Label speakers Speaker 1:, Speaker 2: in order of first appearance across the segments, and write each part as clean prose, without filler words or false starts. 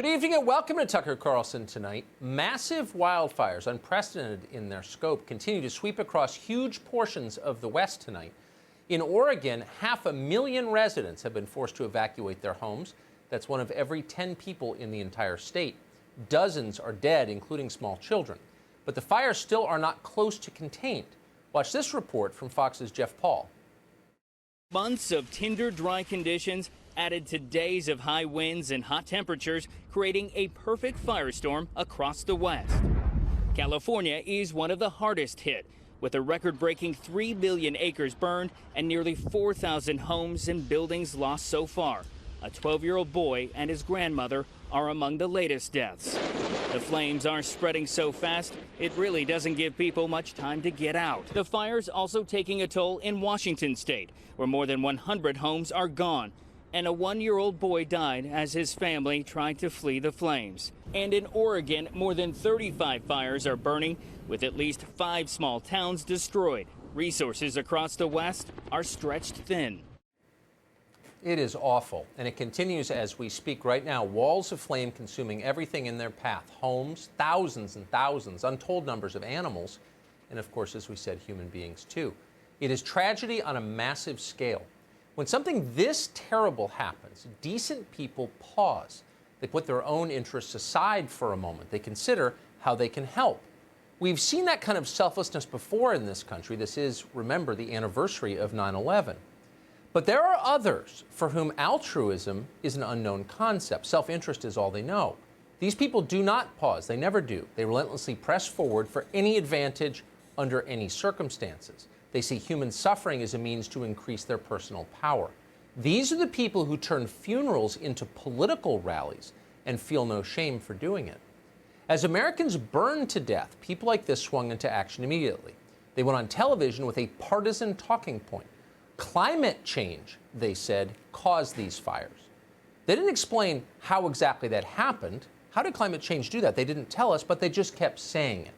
Speaker 1: Good evening and welcome to Tucker Carlson Tonight. Massive wildfires, unprecedented in their scope, continue to sweep across huge portions of the West tonight. In Oregon, 500,000 residents have been forced to evacuate their homes. That's one of every 10 people in the entire state. Dozens are dead, including small children. But the fires still are not close to contained. Watch this report from Fox's Jeff Paul.
Speaker 2: Months of tinder dry conditions added to days of high winds and hot temperatures, creating a perfect firestorm across the West. California is one of the hardest hit, with a record-breaking 3 million acres burned and nearly 4,000 homes and buildings lost so far. A 12-year-old boy and his grandmother are among the latest deaths. The flames are spreading so fast, it really doesn't give people much time to get out. The fire's also taking a toll in Washington state, where more than 100 homes are gone, and a 1-year-old boy died as his family tried to flee the flames. And in Oregon, more than 35 fires are burning, with at least 5 small towns destroyed. Resources across the West are stretched thin.
Speaker 1: It is awful, and it continues as we speak right now. Walls of flame consuming everything in their path. Homes, thousands and thousands, untold numbers of animals, and of course, as we said, human beings too. It is tragedy on a massive scale. When something this terrible happens, decent people pause. They put their own interests aside for a moment. They consider how they can help. We've seen that kind of selflessness before in this country. This is, remember, the anniversary of 9/11. But there are others for whom altruism is an unknown concept. Self-interest is all they know. These people do not pause. They never do. They relentlessly press forward for any advantage under any circumstances. They see human suffering as a means to increase their personal power. These are the people who turn funerals into political rallies and feel no shame for doing it. As Americans burned to death, people like this swung into action immediately. They went on television with a partisan talking point. Climate change, they said, caused these fires. They didn't explain how exactly that happened. How did climate change do that? They didn't tell us, but they just kept saying it.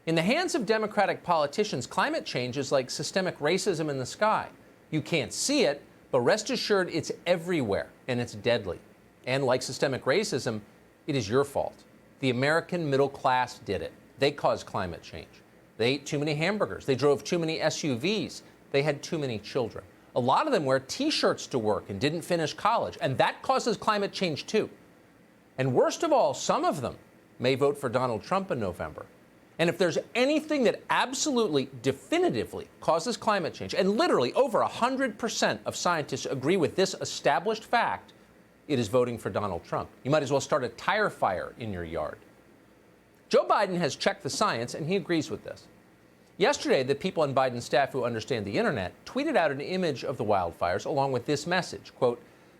Speaker 1: In the hands of Democratic politicians, climate change is like systemic racism in the sky. You can't see it, but rest assured it's everywhere, and it's deadly. And like systemic racism, it is your fault. The American middle class did it. They caused climate change. They ate too many hamburgers. They drove too many SUVs. They had too many children. A lot of them wear T-shirts to work and didn't finish college, and that causes climate change too. And worst of all, some of them may vote for Donald Trump in November. And if there's anything that absolutely, definitively causes climate change, and literally over 100% of scientists agree with this established fact, it is voting for Donald Trump. You might as well start a tire fire in your yard. Joe Biden has checked the science, and he agrees with this. Yesterday, the people on Biden's staff who understand the internet tweeted out an image of the wildfires along with this message, quote,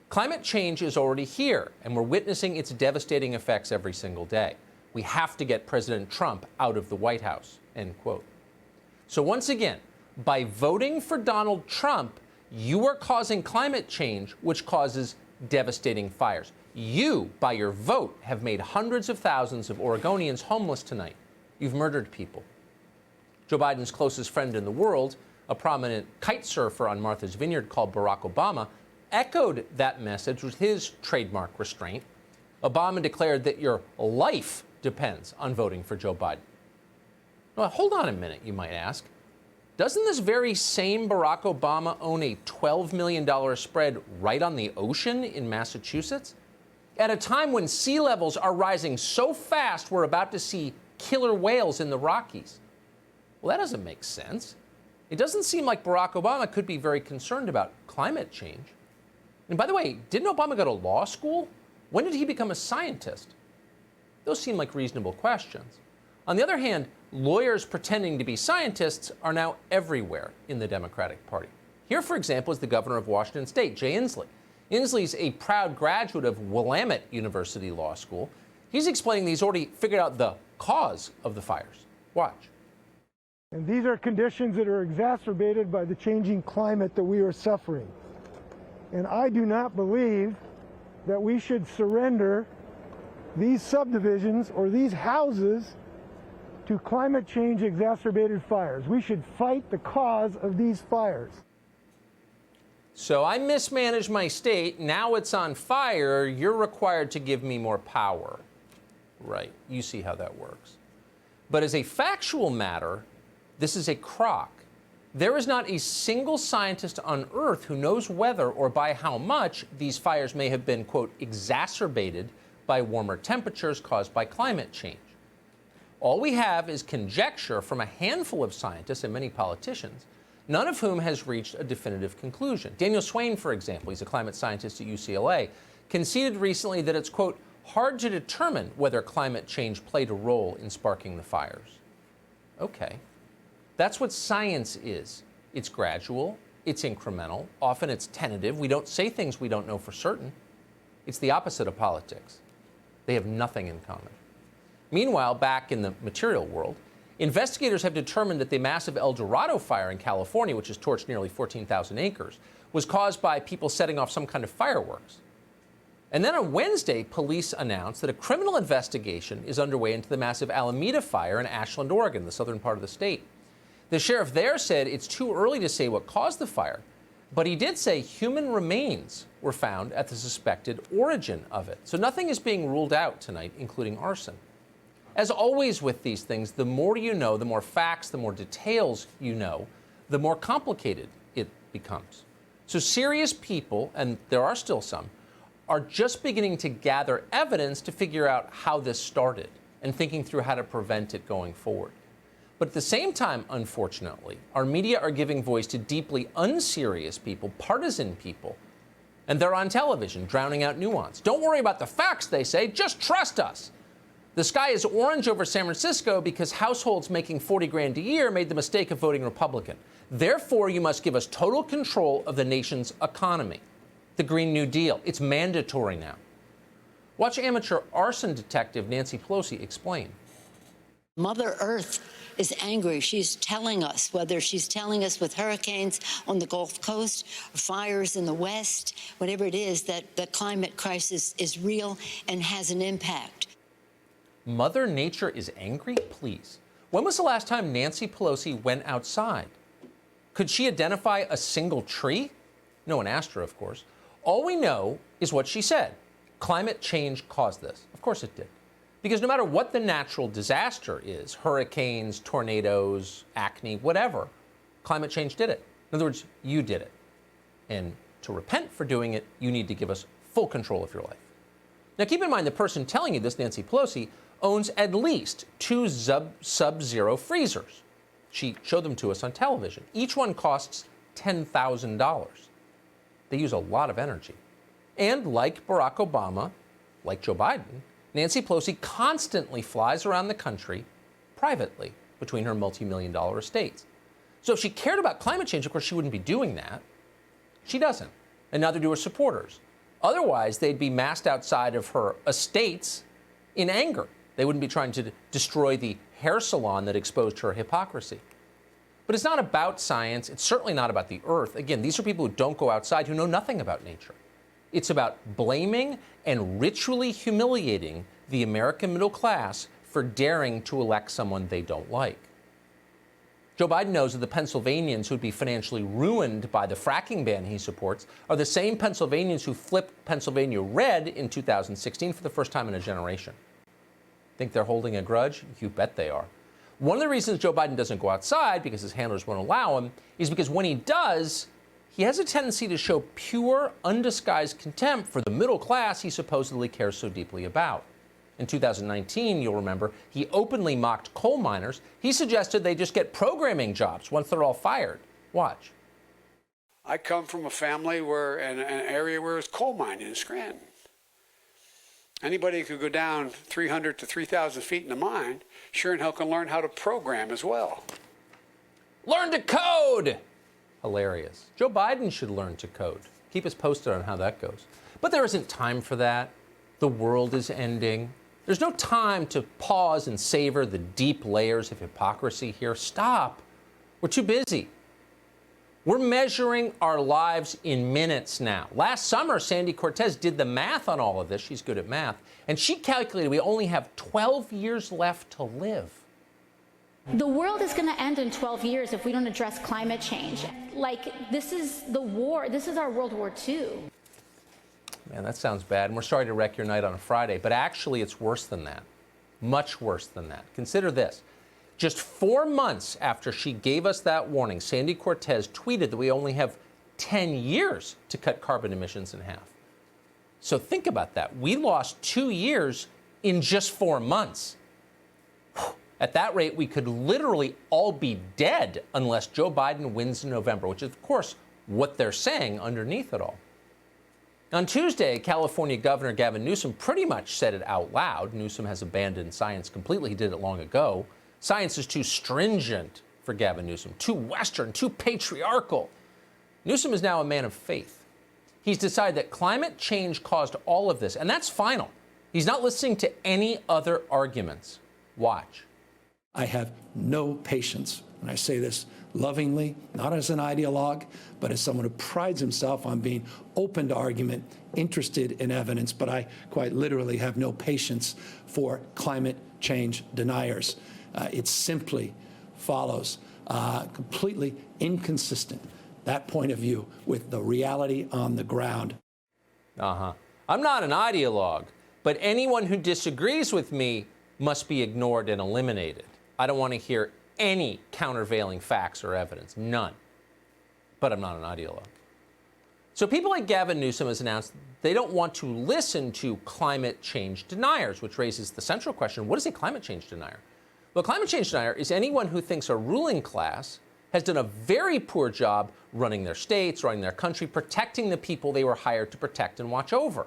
Speaker 1: "Climate change is already here, and we're witnessing its devastating effects every single day. We have to get President Trump out of the White House," end quote. So once again, by voting for Donald Trump, you are causing climate change, which causes devastating fires. You, by your vote, have made hundreds of thousands of Oregonians homeless tonight. You've murdered people. Joe Biden's closest friend in the world, a prominent kite surfer on Martha's Vineyard called Barack Obama, echoed that message with his trademark restraint. Obama declared that your life depends on voting for Joe Biden. Now, hold on a minute, you might ask. Doesn't this very same Barack Obama own a $12 million spread right on the ocean in Massachusetts? At a time when sea levels are rising so fast we're about to see killer whales in the Rockies. Well, that doesn't make sense. It doesn't seem like Barack Obama could be very concerned about climate change. And by the way, didn't Obama go to law school? When did he become a scientist? Those seem like reasonable questions. On the other hand, lawyers pretending to be scientists are now everywhere in the Democratic Party. Here, for example, is the governor of Washington State, Jay Inslee. Inslee's a proud graduate of Willamette University Law School. He's explaining that he's already figured out the cause of the fires. Watch.
Speaker 3: And these are conditions that are exacerbated by the changing climate that we are suffering. And I do not believe that we should surrender these subdivisions or these houses to climate change exacerbated fires. We should fight the cause of these fires.
Speaker 1: So I mismanaged my state. Now it's on fire. You're required to give me more power. Right. You see how that works. But as a factual matter, this is a crock. There is not a single scientist on Earth who knows whether or by how much these fires may have been, quote, exacerbated by warmer temperatures caused by climate change. All we have is conjecture from a handful of scientists and many politicians, none of whom has reached a definitive conclusion. Daniel Swain, for example, he's a climate scientist at UCLA, conceded recently that it's, quote, hard to determine whether climate change played a role in sparking the fires. Okay. That's what science is. It's gradual, it's incremental, often it's tentative. We don't say things we don't know for certain. It's the opposite of politics. They have nothing in common. Meanwhile, back in the material world, investigators have determined that the massive Eldorado fire in California, which has torched nearly 14,000 acres, was caused by people setting off some kind of fireworks. And then on Wednesday, police announced that a criminal investigation is underway into the massive Alameda fire in Ashland, Oregon, the southern part of the state. The sheriff there said it's too early to say what caused the fire, but he did say human remains were found at the suspected origin of it. So nothing is being ruled out tonight, including arson. As always with these things, the more you know, the more facts, the more details you know, the more complicated it becomes. So serious people, and there are still some, are just beginning to gather evidence to figure out how this started and thinking through how to prevent it going forward. But at the same time, unfortunately, our media are giving voice to deeply unserious people, partisan people, and they're on television, drowning out nuance. Don't worry about the facts, they say, just trust us. The sky is orange over San Francisco because households making 40 grand a year made the mistake of voting Republican. Therefore, you must give us total control of the nation's economy. The Green New Deal, it's mandatory now. Watch amateur arson detective Nancy Pelosi explain.
Speaker 4: Mother Earth is angry. She's telling us, whether she's telling us with hurricanes on the Gulf Coast, or fires in the West, whatever it is, that the climate crisis is real and has an impact.
Speaker 1: Mother Nature is angry? Please. When was the last time Nancy Pelosi went outside? Could she identify a single tree? No one asked her, of course. All we know is what she said. Climate change caused this. Of course it did. Because no matter what the natural disaster is, hurricanes, tornadoes, acne, whatever, climate change did it. In other words, you did it. And to repent for doing it, you need to give us full control of your life. Now keep in mind the person telling you this, Nancy Pelosi, owns at least 2 sub-zero freezers. She showed them to us on television. Each one costs $10,000. They use a lot of energy. And like Barack Obama, like Joe Biden, Nancy Pelosi constantly flies around the country privately between her multi-million-dollar estates. So if she cared about climate change, of course, she wouldn't be doing that. She doesn't, and neither do her supporters. Otherwise, they'd be massed outside of her estates in anger. They wouldn't be trying to destroy the hair salon that exposed her hypocrisy. But it's not about science. It's certainly not about the earth. Again, these are people who don't go outside, who know nothing about nature. It's about blaming and ritually humiliating the American middle class for daring to elect someone they don't like. Joe Biden knows that the Pennsylvanians who'd be financially ruined by the fracking ban he supports are the same Pennsylvanians who flipped Pennsylvania red in 2016 for the first time in a generation. Think they're holding a grudge? You bet they are. One of the reasons Joe Biden doesn't go outside, because his handlers won't allow him, is because when he does, he has a tendency to show pure, undisguised contempt for the middle class he supposedly cares so deeply about. In 2019, you'll remember, he openly mocked coal miners. He suggested they just get programming jobs once they're all fired. Watch.
Speaker 5: I come from a family where, in an area where it's coal mining in Scranton. Anybody who could go down 300 to 3,000 feet in a mine, sure and hell can learn how to program as well.
Speaker 1: Learn to code! Hilarious. Joe Biden should learn to code. Keep us posted on how that goes. But there isn't time for that. The world is ending. There's no time to pause and savor the deep layers of hypocrisy here. Stop. We're too busy. We're measuring our lives in minutes now. Last summer, Sandy Cortez did the math on all of this. She's good at math. And she calculated we only have 12 years left to live.
Speaker 6: The world is going to end in 12 years if we don't address climate change. Like, this is the war. This is our World War II.
Speaker 1: Man, that sounds bad. And we're sorry to wreck your night on a Friday, but actually it's worse than that. Much worse than that. Consider this. Just 4 months after she gave us that warning, Sandy Cortez tweeted that we only have 10 years to cut carbon emissions in half. So think about that. We lost 2 years in just 4 months. At that rate, we could literally all be dead unless Joe Biden wins in November, which is, of course, what they're saying underneath it all. On Tuesday, California Governor Gavin Newsom pretty much said it out loud. Newsom has abandoned science completely. He did it long ago. Science is too stringent for Gavin Newsom, too Western, too patriarchal. Newsom is now a man of faith. He's decided that climate change caused all of this, and that's final. He's not listening to any other arguments. Watch.
Speaker 7: I have no patience, and I say this lovingly, not as an ideologue, but as someone who prides himself on being open to argument, interested in evidence, but I quite literally have no patience for climate change deniers. It simply follows completely inconsistent, that point of view, with the reality on the ground.
Speaker 1: I'm not an ideologue, but anyone who disagrees with me must be ignored and eliminated. I don't want to hear any countervailing facts or evidence, none. But I'm not an ideologue. So people like Gavin Newsom has announced they don't want to listen to climate change deniers, which raises the central question, what is a climate change denier? Well, a climate change denier is anyone who thinks a ruling class has done a very poor job running their states, running their country, protecting the people they were hired to protect and watch over.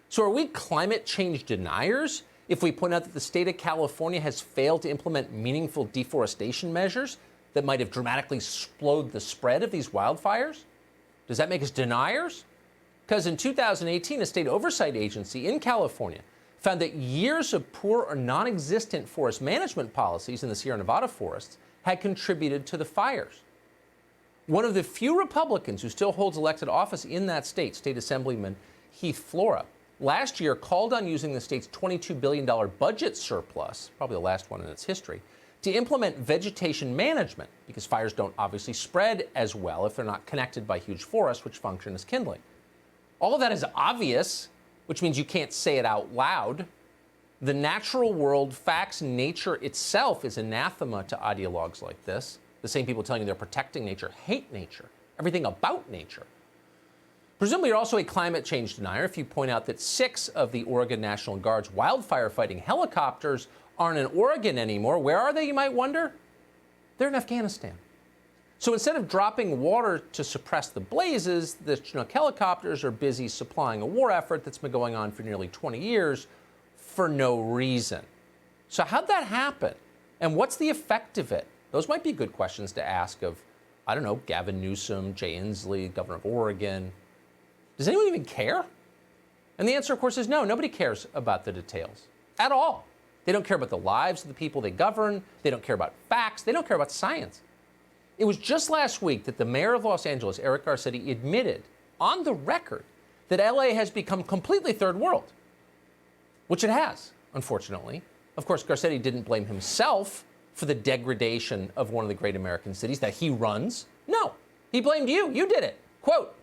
Speaker 1: So are we climate change deniers if we point out that the state of California has failed to implement meaningful deforestation measures that might have dramatically slowed the spread of these wildfires? Does that make us deniers? Because in 2018, a state oversight agency in California found that years of poor or non-existent forest management policies in the Sierra Nevada forests had contributed to the fires. One of the few Republicans who still holds elected office in that state, State Assemblyman Heath Flora, last year called on using the state's $22 billion budget surplus, probably the last one in its history, to implement vegetation management, because fires don't obviously spread as well if they're not connected by huge forests which function as kindling. All of that is obvious, which means you can't say it out loud. The natural world, facts, nature itself is anathema to ideologues like this. The same people telling you they're protecting nature hate nature, everything about nature. Presumably, you're also a climate change denier if you point out that 6 of the Oregon National Guard's wildfire fighting helicopters aren't in Oregon anymore. Where are they, you might wonder? They're in Afghanistan. So instead of dropping water to suppress the blazes, the Chinook helicopters are busy supplying a war effort that's been going on for nearly 20 years for no reason. So how'd that happen? And what's the effect of it? Those might be good questions to ask of, I don't know, Gavin Newsom, Jay Inslee, governor of Oregon. Does anyone even care? And the answer, of course, is no. Nobody cares about the details at all. They don't care about the lives of the people they govern. They don't care about facts. They don't care about science. It was just last week that the mayor of Los Angeles, Eric Garcetti, admitted on the record that LA has become completely third world, which it has, unfortunately. Of course, Garcetti didn't blame himself for the degradation of one of the great American cities that he runs. No, he blamed you. You did it. Quote,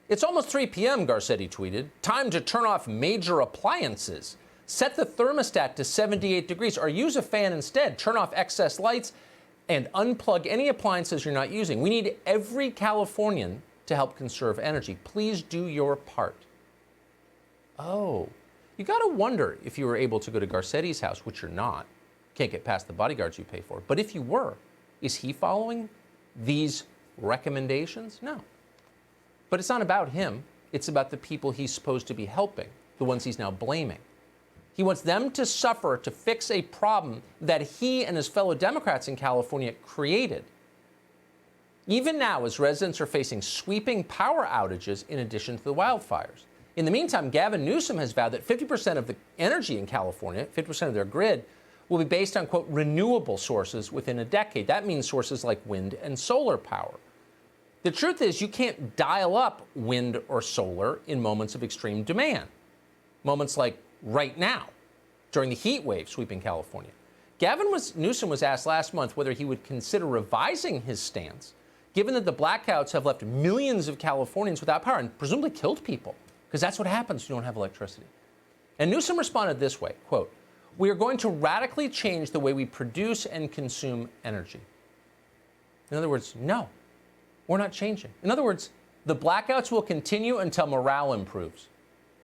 Speaker 1: "It's almost 3 p.m., Garcetti tweeted. Time to turn off major appliances. Set the thermostat to 78 degrees or use a fan instead. Turn off excess lights and unplug any appliances you're not using. We need every Californian to help conserve energy. Please do your part." Oh, you got to wonder if you were able to go to Garcetti's house, which you're not. Can't get past the bodyguards you pay for. But if you were, is he following these recommendations? No. But it's not about him. It's about the people he's supposed to be helping, the ones he's now blaming. He wants them to suffer to fix a problem that he and his fellow Democrats in California created. Even now, as residents are facing sweeping power outages in addition to the wildfires. In the meantime, Gavin Newsom has vowed that 50% of the energy in California, 50% of their grid, will be based on, quote, renewable sources within a decade. That means sources like wind and solar power. The truth is, you can't dial up wind or solar in moments of extreme demand. Moments like right now, during the heat wave sweeping California. Newsom was asked last month whether he would consider revising his stance, given that the blackouts have left millions of Californians without power and presumably killed people, because that's what happens when you don't have electricity. And Newsom responded this way, quote, "We are going to radically change the way we produce and consume energy." In other words, no, we're not changing. In other words, the blackouts will continue until morale improves.